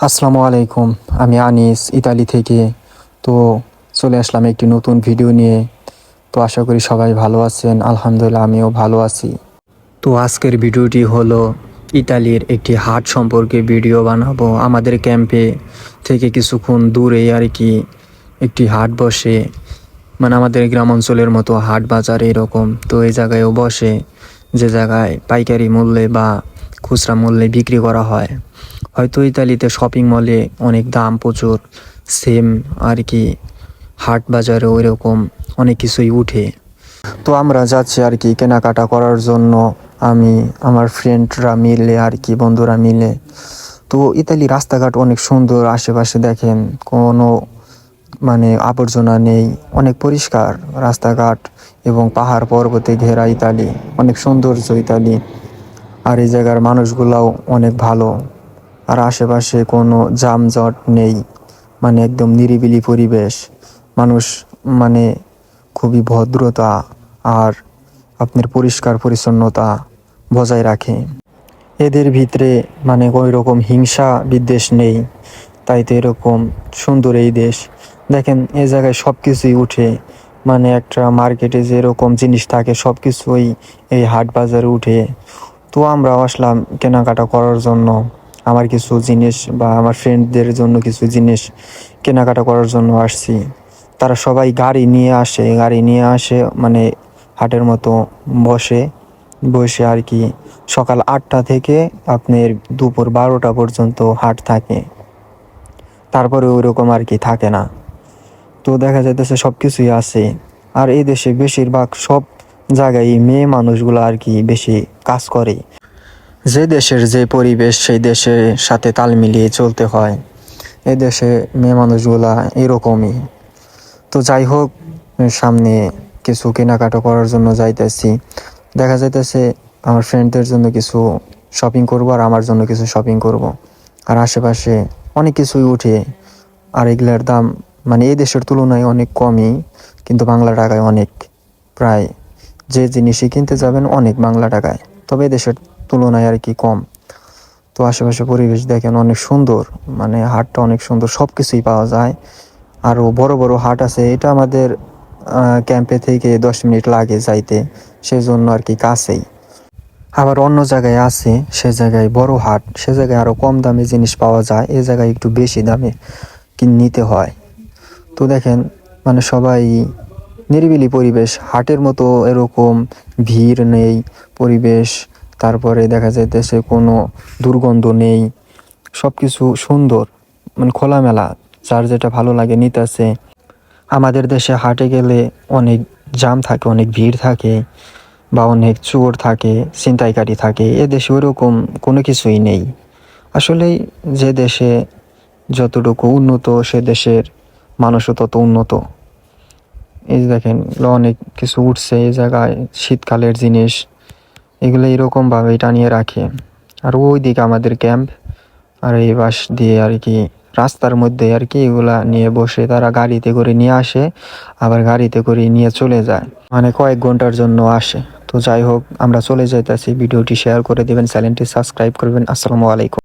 আসসালামু আলাইকুম। আমি আনিস ইতালি থেকে। তো চলে আসলাম একটি নতুন ভিডিও নিয়ে। তো আশা করি সবাই ভালো আছেন। আলহামদুলিল্লাহ আমিও ভালো আছি। তো আজকের ভিডিওটি হলো ইতালির একটি হাট সম্পর্কে ভিডিও বানাবো। আমাদের ক্যাম্পে থেকে কিছুক্ষণ দূরে আর কি একটি হাট বসে, মানে আমাদের গ্রাম অঞ্চলের মতো হাট বাজার এরকম। তো এই জায়গায়ও বসে, যে জায়গায় পাইকারি মূল্যে বা খুচরা মূল্যে বিক্রি করা হয়। হয়তো ইতালিতে শপিং মলে অনেক দাম প্রচুর, সেম আর কি হাট বাজারে ওই রকম অনেক কিছুই উঠে। তো আমরা যাচ্ছি আর কি কেনাকাটা করার জন্য, আমি আমার ফ্রেন্ডরা মিলে আর কি, বন্ধুরা মিলে। তো ইতালি রাস্তাঘাট অনেক সুন্দর, আশেপাশে দেখেন কোনো মানে আবর্জনা নেই, অনেক পরিষ্কার রাস্তাঘাট এবং পাহাড় পর্বতে ঘেরা ইতালি, অনেক সৌন্দর্য ইতালি। আর এই জায়গার মানুষগুলাও অনেক ভালো, আর আশেপাশে কোনো যানজট নেই, মানে একদম নিরিবিলি পরিবেশ। মানুষ মানে খুবই ভদ্রতা আর আপনার পরিষ্কার পরিচ্ছন্নতা বজায় রাখে। এদের ভিতরে মানে ওই রকম হিংসা বিদ্বেষ নেই, তাই তো এরকম সুন্দর এই দেশ। দেখেন এই জায়গায় সব কিছুই উঠে, মানে একটা মার্কেটে যেরকম জিনিস থাকে সব কিছুই এই হাট বাজারে উঠে। তো আমরাও আসলাম কেনাকাটা করার জন্য, আমার কিছু জিনিস বা আমার ফ্রেন্ডদের জন্য কিছু জিনিস কেনাকাটা করার জন্য আসছি। তারা সবাই গাড়ি নিয়ে আসে, মানে হাটের মতো বসে বসে আর কি। সকাল 8টা থেকে আপনার দুপুর 12টা পর্যন্ত হাট থাকে, তারপরে ওই রকম আর কি থাকে না। তো দেখা যাইতেছে সব কিছুই আছে। আর এই দেশে বেশিরভাগ সব জায়গায় মেয়ে মানুষগুলো আর কি বেশি কাজ করে। যে দেশের যে পরিবেশ সেই দেশের সাথে তাল মিলিয়ে চলতে হয়। এই দেশে মেয়ে মানুষগুলা এরকমই। তো যাই হোক, সামনে কিছু কেনাকাটা করার জন্য যাইতেছি। দেখা যাইতেছে আমার ফ্রেন্ডদের জন্য কিছু শপিং করব আর আমার জন্য কিছু শপিং করব। আর আশেপাশে অনেক কিছুই উঠে, আর এগুলার দাম মানে এই দেশের তুলনায় অনেক কমই, কিন্তু বাংলা টাকায় অনেক, প্রায় যে জিনিসই কিনতে যাবেন অনেক বাংলা টাকায়, তবে দেশের তুলনায় আর কি কম। তো আশেপাশে পরিবেশ দেখেন অনেক সুন্দর, মানে হাটটা অনেক সুন্দর, সব কিছুই পাওয়া যায়। আরও বড় বড় হাট আছে, এটা আমাদের ক্যাম্পে থেকে 10 মিনিট লাগে যাইতে, সেজন্য আর কি কাছেই। আবার অন্য জায়গায় আছে, সে জায়গায় বড় হাট, সে জায়গায় আরও কম দামে জিনিস পাওয়া যায়, এ জায়গায় একটু বেশি দামে নিতে হয়। তো দেখেন মানে সবাই নিরিবিলি পরিবেশ, হাটের মতো এরকম ভিড় নেই পরিবেশ। তারপরে দেখা যাইতেছে কোনো দুর্গন্ধ নেই, সব কিছু সুন্দর, মানে খোলামেলা, যার যেটা ভালো লাগে নিতেছে। আমাদের দেশে হাটে গেলে অনেক জাম থাকে, অনেক ভিড় থাকে, বা অনেক চোর থাকে, ছিনতাইকারী থাকে। এ দেশে ওরকম কোনো কিছুই নেই। আসলে যে দেশে যতটুকু উন্নত, সে দেশের মানুষও তত উন্নত। এই যে দেখেন অনেক কিছু উঠছে এই জায়গায়, শীতকালের জিনিস, এগুলো এরকমভাবে টানিয়ে রাখে। আর ওই দিকে আমাদের ক্যাম্প, আর এই বাস দিয়ে আর কি রাস্তার মধ্যে আর কি এগুলা নিয়ে বসে তারা গাড়িতে করে নিয়ে আসে, আবার গাড়িতে করে নিয়ে চলে যায়, মানে কয়েক ঘন্টার জন্য আসে। তো যাই হোক, আমরা চলে যাইতেছি। ভিডিওটি শেয়ার করে দিবেন, চ্যানেলটি সাবস্ক্রাইব করবেন। আসসালামু আলাইকুম।